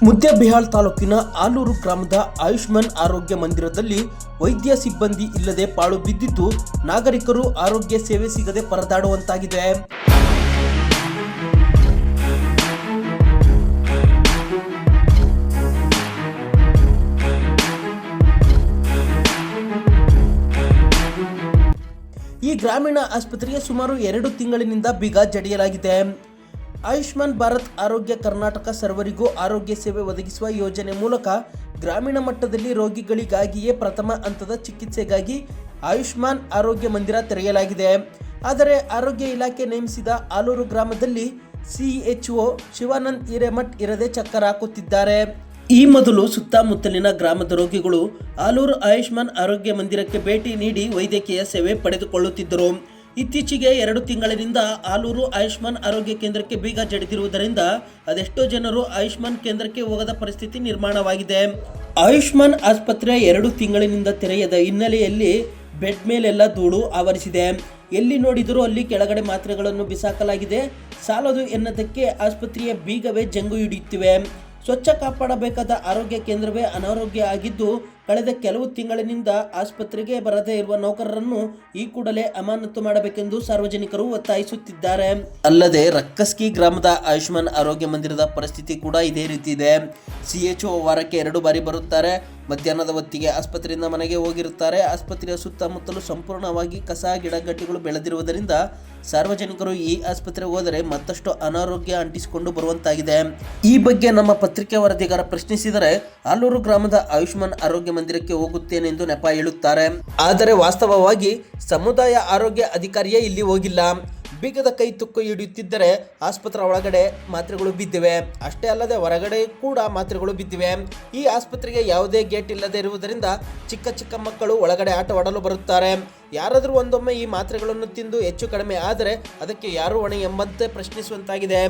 ಮುದ್ದೇಬಿಹಾಳ್ ತಾಲೂಕಿನ ಆಲೂರು ಗ್ರಾಮದ ಆಯುಷ್ಮಾನ್ ಆರೋಗ್ಯ ಮಂದಿರದಲ್ಲಿ ವೈದ್ಯ ಸಿಬ್ಬಂದಿ ಇಲ್ಲದೆ ಪಾಳು ಬಿದ್ದಿದ್ದು ನಾಗರಿಕರು ಆರೋಗ್ಯ ಸೇವೆ ಸಿಗದೆ ಪರದಾಡುವಂತಾಗಿದೆ. ಈ ಗ್ರಾಮೀಣ ಆಸ್ಪತ್ರೆಗೆ ಸುಮಾರು 2 ತಿಂಗಳಿನಿಂದ ಬೀಗ ಜಡಿಯಲಾಗಿದೆ. ಆಯುಷ್ಮಾನ್ ಭಾರತ್ ಆರೋಗ್ಯ ಕರ್ನಾಟಕ ಸರ್ವರಿಗೂ ಆರೋಗ್ಯ ಸೇವೆ ಒದಗಿಸುವ ಯೋಜನೆ ಮೂಲಕ ಗ್ರಾಮೀಣ ಮಟ್ಟದಲ್ಲಿ ರೋಗಿಗಳಿಗಾಗಿಯೇ ಪ್ರಥಮ ಹಂತದ ಚಿಕಿತ್ಸೆಗಾಗಿ ಆಯುಷ್ಮಾನ್ ಆರೋಗ್ಯ ಮಂದಿರ ತೆರೆಯಲಾಗಿದೆ. ಆದರೆ ಆರೋಗ್ಯ ಇಲಾಖೆ ನೇಮಿಸಿದ ಆಲೂರು ಗ್ರಾಮದಲ್ಲಿ ಸಿಎಚ್ಒ ಶಿವಾನಂದ್ ಹಿರೇಮಠ್ ಇರದೆ ಚಕ್ಕರ್ ಹಾಕುತ್ತಿದ್ದಾರೆ. ಈ ಮೊದಲು ಸುತ್ತಮುತ್ತಲಿನ ಗ್ರಾಮದ ರೋಗಿಗಳು ಆಲೂರು ಆಯುಷ್ಮಾನ್ ಆರೋಗ್ಯ ಮಂದಿರಕ್ಕೆ ಭೇಟಿ ನೀಡಿ ವೈದ್ಯಕೀಯ ಸೇವೆ ಪಡೆದುಕೊಳ್ಳುತ್ತಿದ್ದರು. ಇತ್ತೀಚೆಗೆ 2 ತಿಂಗಳಿನಿಂದ ಆಲೂರು ಆಯುಷ್ಮಾನ್ ಆರೋಗ್ಯ ಕೇಂದ್ರಕ್ಕೆ ಬೀಗ ಜಡಿದಿರುವುದರಿಂದ ಅದೆಷ್ಟೋ ಜನರು ಆಯುಷ್ಮಾನ್ ಕೇಂದ್ರಕ್ಕೆ ಹೋಗದ ಪರಿಸ್ಥಿತಿ ನಿರ್ಮಾಣವಾಗಿದೆ. ಆಯುಷ್ಮಾನ್ ಆಸ್ಪತ್ರೆ 2 ತಿಂಗಳಿನಿಂದ ತೆರೆಯದ ಹಿನ್ನೆಲೆಯಲ್ಲಿ ಬೆಡ್ ಮೇಲೆಲ್ಲ ಧೂಳು ಆವರಿಸಿದೆ. ಎಲ್ಲಿ ನೋಡಿದರೂ ಅಲ್ಲಿ ಕೆಳಗಡೆ ಮಾತ್ರೆಗಳನ್ನು ಬಿಸಾಕಲಾಗಿದೆ. ಸಾಲದು ಎನ್ನದಕ್ಕೆ ಆಸ್ಪತ್ರೆಯ ಬೀಗವೇ ಜಂಗು ಹಿಡಿಯುತ್ತಿವೆ. ಸ್ವಚ್ಛ ಕಾಪಾಡಬೇಕಾದ ಆರೋಗ್ಯ ಕೇಂದ್ರವೇ ಅನಾರೋಗ್ಯ ಆಗಿದ್ದು, ಕಳೆದ ಕೆಲವು ತಿಂಗಳಿನಿಂದ ಆಸ್ಪತ್ರೆಗೆ ಬರದೇ ಇರುವ ನೌಕರರನ್ನು ಈ ಕೂಡಲೇ ಅಮಾನತು ಮಾಡಬೇಕೆಂದು ಸಾರ್ವಜನಿಕರು ಒತ್ತಾಯಿಸುತ್ತಿದ್ದಾರೆ. ಅಲ್ಲದೆ ರಕ್ಕಸ್ಕಿ ಗ್ರಾಮದ ಆಯುಷ್ಮಾನ್ ಆರೋಗ್ಯ ಮಂದಿರದ ಪರಿಸ್ಥಿತಿ ಕೂಡ ಇದೇ ರೀತಿ ಇದೆ. ಸಿಎಚ್ಒ ವಾರಕ್ಕೆ 2 ಬಾರಿ ಬರುತ್ತಾರೆ. ಮಧ್ಯಾಹ್ನದ ಹೊತ್ತಿಗೆ ಆಸ್ಪತ್ರೆಯಿಂದ ಮನೆಗೆ ಹೋಗಿರುತ್ತಾರೆ. ಆಸ್ಪತ್ರೆಯ ಸುತ್ತಮುತ್ತಲು ಸಂಪೂರ್ಣವಾಗಿ ಕಸ ಗಿಡಗಂಟಿಗಳು ಬೆಳೆದಿರುವುದರಿಂದ ಸಾರ್ವಜನಿಕರು ಈ ಆಸ್ಪತ್ರೆಗೆ ಹೋದರೆ ಮತ್ತಷ್ಟು ಅನಾರೋಗ್ಯ ಅಂಟಿಸಿಕೊಂಡು ಬರುವಂತಾಗಿದೆ. ಈ ಬಗ್ಗೆ ನಮ್ಮ ಪತ್ರಿಕೆ ವರದಿಗಾರ ಪ್ರಶ್ನಿಸಿದರೆ ಆಲೂರು ಗ್ರಾಮದ ಆಯುಷ್ಮಾನ್ ಆರೋಗ್ಯ ಮಂದಿರಕ್ಕೆ ಹೋಗುತ್ತೇನೆಂದು ನೆಪ ಹೇಳುತ್ತಾರೆ. ಆದರೆ ವಾಸ್ತವವಾಗಿ ಸಮುದಾಯ ಆರೋಗ್ಯ ಅಧಿಕಾರಿಯೇ ಇಲ್ಲಿ ಹೋಗಿಲ್ಲ. ಬೀಗದ ಕೈ ತುಕ್ಕು ಹಿಡಿಯುತ್ತಿದ್ದರೆ ಆಸ್ಪತ್ರೆ ಒಳಗಡೆ ಮಾತ್ರೆಗಳು ಬಿದ್ದಿವೆ. ಅಷ್ಟೇ ಅಲ್ಲದೆ ಹೊರಗಡೆ ಕೂಡ ಮಾತ್ರೆಗಳು ಬಿದ್ದಿವೆ. ಈ ಆಸ್ಪತ್ರೆಗೆ ಯಾವುದೇ ಗೇಟ್ ಇಲ್ಲದೆ ಇರುವುದರಿಂದ ಚಿಕ್ಕ ಚಿಕ್ಕ ಮಕ್ಕಳು ಒಳಗಡೆ ಆಟವಾಡಲು ಬರುತ್ತಾರೆ. ಯಾರಾದರೂ ಒಂದೊಮ್ಮೆ ಈ ಮಾತ್ರೆಗಳನ್ನು ತಿಂದು ಹೆಚ್ಚು ಕಡಿಮೆ ಆದರೆ ಅದಕ್ಕೆ ಯಾರು ಹೊಣೆ ಎಂಬಂತೆ ಪ್ರಶ್ನಿಸುವಂತಾಗಿದೆ.